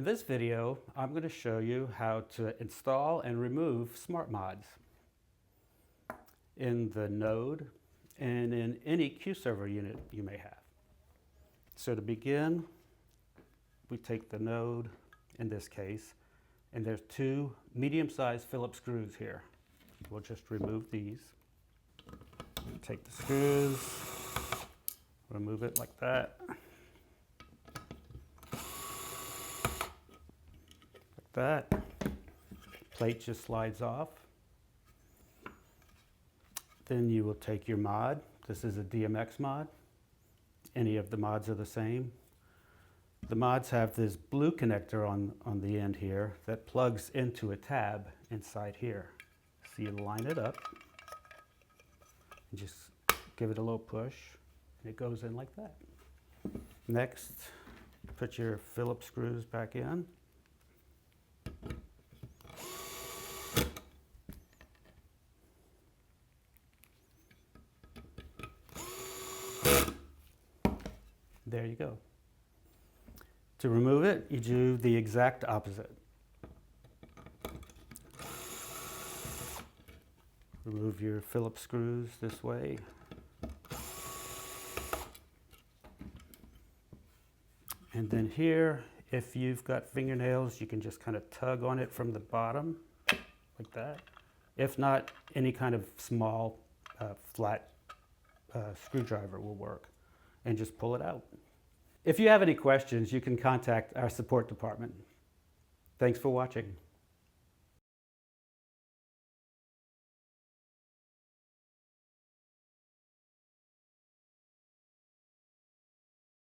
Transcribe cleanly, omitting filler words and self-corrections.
In this video, I'm going to show you how to install and remove smart mods in the node and in any CueServer unit you may have. So to begin, we take the node in this case, and there's two medium-sized Phillips screws here. We'll just remove these. Take the screws, remove it like that. That plate just slides off. Then you will take your mod. This is a DMX mod. Any of the mods are the same. The mods have this blue connector on the end here that plugs into a tab inside here. So you line it up and just give it a little push and it goes in like that. Next, put your Phillips screws back in. There you go. To remove it, you do the exact opposite. Remove your Phillips screws this way. And then here, if you've got fingernails, you can just kind of tug on it from the bottom, like that. If not, any kind of small, flat screwdriver will work. And just pull it out. If you have any questions, you can contact our support department. Thanks for watching.